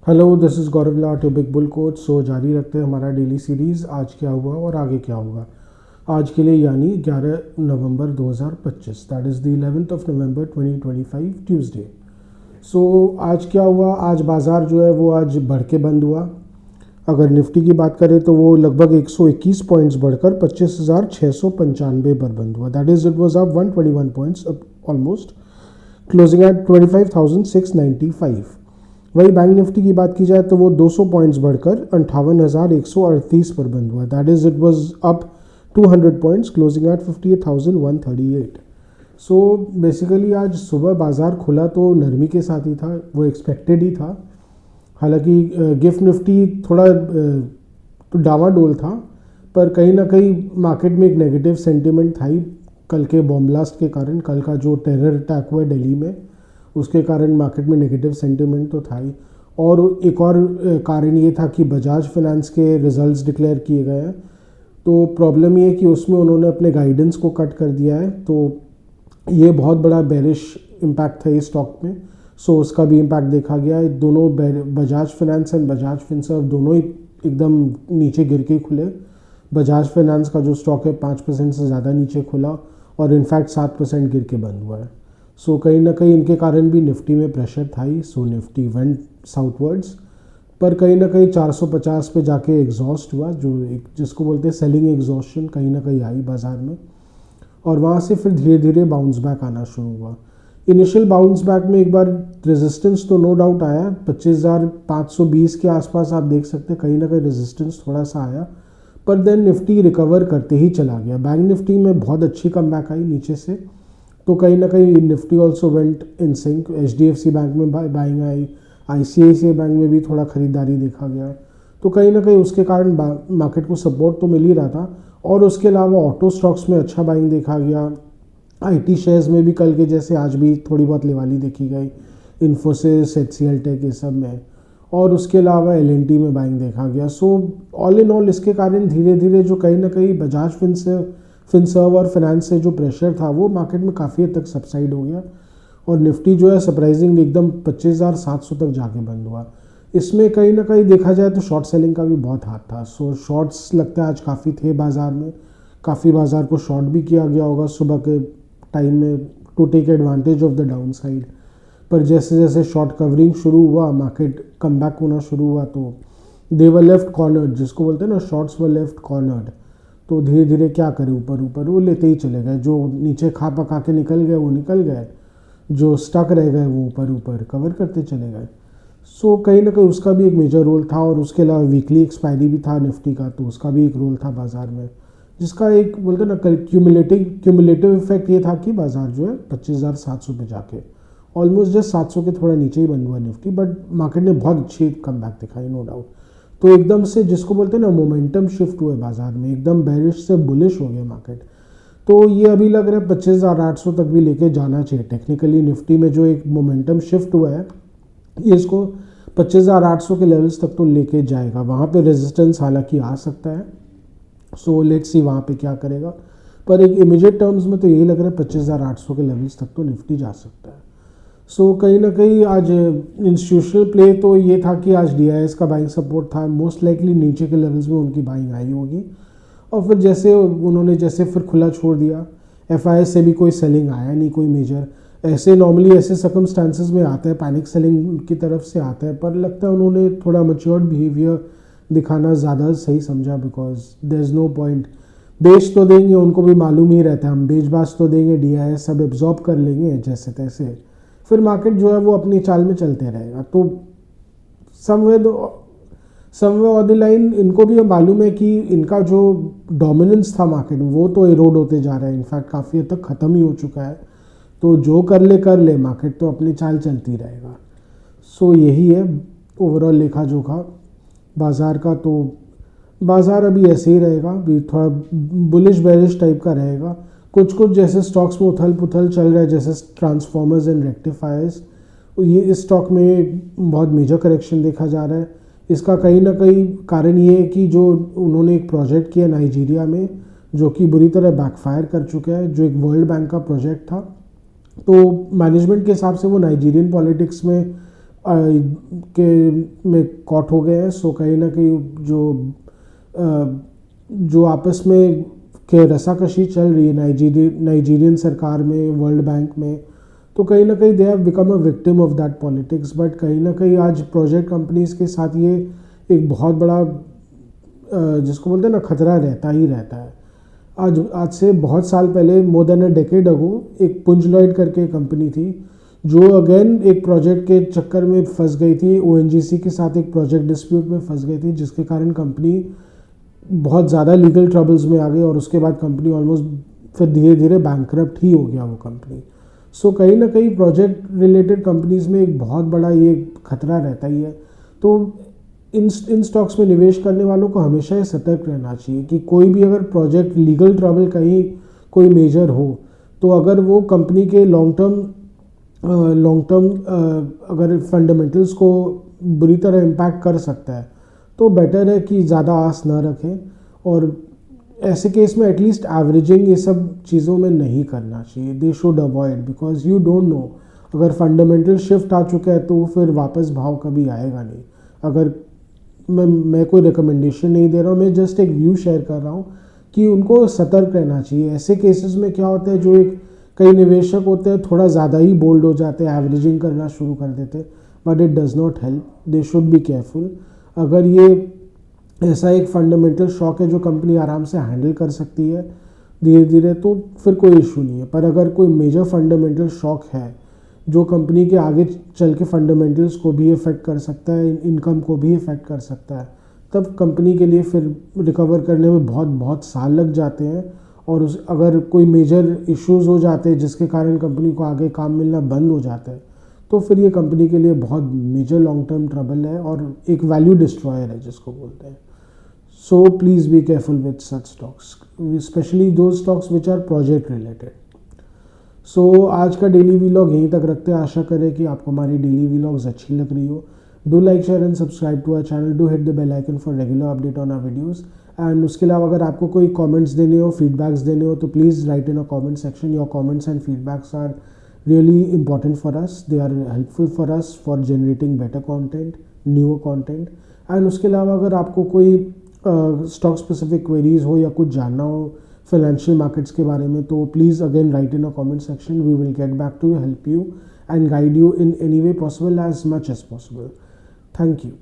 Hello, this is Gaurav Lat your big bull coach. So जारी रखते हैं हमारा डेली सीरीज़। आज क्या हुआ और आगे क्या होगा आज के लिए, यानी 11 नवंबर 2025, that is the 11th of November 2025 Tuesday. So आज क्या हुआ, आज बाज़ार जो है वो आज बढ़ के बंद हुआ। अगर निफ्टी की बात करें तो वो लगभग 121 पॉइंट्स बढ़कर 25,695 पर बंद हुआ। That is it was up 121 points almost, closing at 25,695। वही बैंक निफ्टी की बात की जाए तो वो 200 पॉइंट्स बढ़कर 58,138 पर बंद हुआ। That is it was up 200 points, closing at 58,138। So basically आज सुबह बाज़ार खुला तो नरमी के साथ ही था, वो एक्सपेक्टेड ही था। हालांकि गिफ्ट निफ्टी थोड़ा तो डावाडोल था, पर कहीं ना कहीं मार्केट में एक नेगेटिव सेंटिमेंट था ही कल के बॉम्ब ब्लास्ट के कारण। कल का जो टेरर अटैक हुआ दिल्ली में, उसके कारण मार्केट में नेगेटिव सेंटिमेंट तो था ही। और एक और कारण ये था कि बजाज फाइनेंस के रिजल्ट्स डिक्लेयर किए गए हैं, तो प्रॉब्लम ये है कि उसमें उन्होंने अपने गाइडेंस को कट कर दिया है, तो ये बहुत बड़ा बेरिश इम्पैक्ट था इस स्टॉक में। सो उसका भी इम्पैक्ट देखा गया है। दोनों Bajaj finance and Bajaj Finserv दोनों ही एकदम नीचे गिर के खुले। बजाज फाइनेंस का जो स्टॉक है 5% से ज़्यादा नीचे खुला और इनफैक्ट 7% गिर के बंद हुआ है। सो कहीं ना कहीं इनके कारण भी निफ्टी में प्रेशर था ही। सो निफ्टी वेंट साउथवर्ड्स, पर कहीं ना कहीं 450 पे जाके एग्जॉस्ट हुआ, जो एक जिसको बोलते हैं सेलिंग एग्जॉस्शन कहीं ना कहीं आई बाज़ार में। और वहाँ से फिर धीरे धीरे बाउंस बैक आना शुरू हुआ। इनिशियल बाउंस बैक में एक बार रेजिस्टेंस तो नो डाउट आया, 25,520 के आसपास आप देख सकते हैं कहीं ना कहीं रेजिस्टेंस थोड़ा सा आया, पर देन निफ्टी रिकवर करते ही चला गया। बैंक निफ्टी में बहुत अच्छी कमबैक आई नीचे से, तो कहीं ना कहीं Nifty also went in sync. HDFC bank में बाइंग आई, ICICI बैंक में भी थोड़ा खरीदारी देखा गया, तो कहीं ना कहीं उसके कारण मार्केट को सपोर्ट तो मिल ही रहा था। और उसके अलावा ऑटो स्टॉक्स में अच्छा बाइंग देखा गया। IT शेयर्स में भी कल के जैसे आज भी थोड़ी बहुत लेवाली देखी गई, इन्फोसिस, HCL टेक, ये सब में। और उसके अलावा LNT में बाइंग देखा गया। सो ऑल इन ऑल इसके कारण धीरे धीरे जो कहीं ना कहीं बजाज फिनसर्व और फाइनेंस से जो प्रेशर था वो मार्केट में काफ़ी हद तक सबसाइड हो गया। और निफ्टी जो है सरप्राइजिंग एकदम 25,700 तक जाके बंद हुआ। इसमें कहीं ना कहीं देखा जाए तो शॉर्ट सेलिंग का भी बहुत हाथ था। सो शॉर्ट्स लगता है आज काफ़ी थे बाज़ार में, काफ़ी बाज़ार को शॉर्ट भी किया गया होगा सुबह के टाइम में to take advantage of the down side. पर जैसे जैसे शॉर्ट कवरिंग शुरू हुआ, मार्केट कम बैक होना शुरू हुआ, तो दे वर लेफ्ट कॉर्नर्ड, जिसको बोलते हैं ना, शॉर्ट्स वर लेफ्ट कॉर्नर्ड। तो धीरे धीरे क्या करे, ऊपर ऊपर वो लेते ही चले गए। जो नीचे खा पका के निकल गए वो निकल गए, जो स्टक रह गए वो ऊपर ऊपर कवर करते चले गए। सो कहीं ना कहीं उसका भी एक मेजर रोल था। और उसके अलावा वीकली एक्सपायरी भी था निफ्टी का, तो उसका भी एक रोल था बाज़ार में, जिसका एक बोलते ना क्यूमुलेटिव इफेक्ट ये था कि बाज़ार जो है 25,700 पे जाके ऑलमोस्ट जस्ट 700 के थोड़ा नीचे ही बंद हुआ निफ्टी। बट मार्केट ने बहुत अच्छी कम बैक दिखाई, नो डाउट। तो एकदम से जिसको बोलते हैं ना मोमेंटम शिफ्ट हुए बाज़ार में, एकदम बेरिश से बुलिश हो गया मार्केट। तो ये अभी लग रहा है 25,800 तक भी लेके जाना चाहिए। टेक्निकली निफ्टी में जो एक मोमेंटम शिफ्ट हुआ है, ये इसको 25,800 के लेवल्स तक तो लेके जाएगा। वहाँ पे रेजिस्टेंस हालांकि आ सकता है, सो लेट्स सी वहाँ पे क्या करेगा। पर एक इमीडिएट टर्म्स में तो यही लग रहा है 25,800 के लेवल्स तक तो निफ्टी जा सकता है। सो कहीं ना कहीं आज इंस्टीट्यूशनल प्ले तो ये था कि आज DIS का बाइंग सपोर्ट था, मोस्ट लाइकली नीचे के लेवल्स में उनकी बाइंग आई होगी। और फिर जैसे उन्होंने फिर खुला छोड़ दिया, FIS से भी कोई सेलिंग आया नहीं, कोई मेजर। ऐसे नॉर्मली ऐसे सर्कमस्टांसेस में आता है, पैनिक सेलिंग की तरफ से आता है, पर लगता है उन्होंने थोड़ा मैच्योर्ड बिहेवियर दिखाना ज़्यादा सही समझा, because there is no point. बेच तो देंगे, उनको भी मालूम ही रहता है हम बेच तो देंगे, DIS सब एब्जॉर्ब कर लेंगे जैसे तैसे, फिर मार्केट जो है वो अपनी चाल में चलते रहेगा। तो समवेयर ऑन द लाइन इनको भी मालूम है कि इनका जो डोमिनेंस था मार्केट में वो तो इरोड होते जा रहा है, इनफैक्ट काफ़ी हद तक ख़त्म ही हो चुका है। तो जो कर ले मार्केट तो अपनी चाल चलती रहेगा। सो यही है ओवरऑल लेखा जोखा बाज़ार का। तो बाज़ार अभी ऐसे ही रहेगा, अभी थोड़ा बुलिश बेरिश टाइप का रहेगा। कुछ जैसे स्टॉक्स में उथल पुथल चल रहा है, जैसे ट्रांसफॉर्मर्स एंड रेक्टिफायर्स, ये इस स्टॉक में बहुत मेजर करेक्शन देखा जा रहा है। इसका कहीं ना कहीं कारण ये है कि जो उन्होंने एक प्रोजेक्ट किया नाइजीरिया में, जो कि बुरी तरह बैकफायर कर चुका है, जो एक वर्ल्ड बैंक का प्रोजेक्ट था। तो मैनेजमेंट के हिसाब से वो नाइजीरियन पॉलिटिक्स में के में कॉट हो गए हैं। सो कहीं ना कहीं जो आपस में के रसाकशी चल रही है नाइजीरियन सरकार में, वर्ल्ड बैंक में, तो कहीं ना कहीं they have become a victim of that politics. But कहीं ना कहीं आज प्रोजेक्ट कंपनीज के साथ ये एक बहुत बड़ा जिसको बोलते हैं ना खतरा रहता ही रहता है। आज से बहुत साल पहले, मोर देन अ डेकेड अगो, एक पुंज लॉयड करके कंपनी थी जो अगेन एक प्रोजेक्ट के चक्कर में फंस गई थी, ओएनजीसी के साथ एक प्रोजेक्ट डिस्प्यूट में फंस गई थी, जिसके कारण कंपनी बहुत ज़्यादा लीगल ट्रबल्स में आ गई और उसके बाद कंपनी ऑलमोस्ट फिर धीरे धीरे बैंकरप्ट ही हो गया वो कंपनी। सो कहीं ना कहीं प्रोजेक्ट रिलेटेड कंपनीज में एक बहुत बड़ा ये खतरा रहता ही है। तो इन स्टॉक्स में निवेश करने वालों को हमेशा सतर्क रहना चाहिए कि कोई भी अगर प्रोजेक्ट लीगल ट्रबल कहीं कोई मेजर हो, तो अगर वो कंपनी के लॉन्ग टर्म अगर फंडामेंटल्स को बुरी तरह इम्पैक्ट कर सकता है, तो बेटर है कि ज़्यादा आस ना रखें। और ऐसे केस में एटलीस्ट एवरेजिंग ये सब चीज़ों में नहीं करना चाहिए। They should avoid, because you don't know अगर फंडामेंटल शिफ्ट आ चुका है तो फिर वापस भाव कभी आएगा नहीं। अगर मैं कोई रिकमेंडेशन नहीं दे रहा हूँ, मैं जस्ट एक व्यू शेयर कर रहा हूँ कि उनको सतर्क रहना चाहिए। ऐसे केसेस में क्या होता है, जो एक कई निवेशक होते हैं थोड़ा ज़्यादा ही बोल्ड हो जाते हैं, एवरेजिंग करना शुरू कर देते हैं, but it does not help. They should be careful. अगर ये ऐसा एक फंडामेंटल शॉक है जो कंपनी आराम से हैंडल कर सकती है धीरे धीरे, तो फिर कोई इशू नहीं है। पर अगर कोई मेजर फंडामेंटल शॉक है जो कंपनी के आगे चल के फंडामेंटल्स को भी इफ़ेक्ट कर सकता है, इनकम को भी इफ़ेक्ट कर सकता है, तब कंपनी के लिए फिर रिकवर करने में बहुत साल लग जाते हैं। और अगर कोई मेजर इश्यूज़ हो जाते हैं जिसके कारण कंपनी को आगे काम मिलना बंद हो जाता है, तो फिर ये कंपनी के लिए बहुत मेजर लॉन्ग टर्म ट्रबल है और एक वैल्यू डिस्ट्रॉयर है जिसको बोलते हैं। So please be careful with such stocks, especially those stocks which are project related. So आज का डेली व्लॉग यहीं तक रखते हैं। आशा करें कि आपको हमारी डेली व्लॉग्स अच्छी लग रही हो। Do like, share and subscribe to our channel. Do hit the bell icon for regular update on our videos. And उसके अलावा अगर आपको कोई कमेंट्स देने हो, फीडबैक्स देने हो, तो please write in a comment section. Your comments and feedbacks are really important for us. They are helpful for us for generating better content, newer content. And उसके अलावा अगर आपको कोई स्टॉक स्पेसिफिक क्वेरीज हो या कुछ जानना हो फाइनेंशियल मार्केट्स के बारे में, तो please again write in a comment section. We will get back to help you and guide you in any way possible as much as possible. Thank you.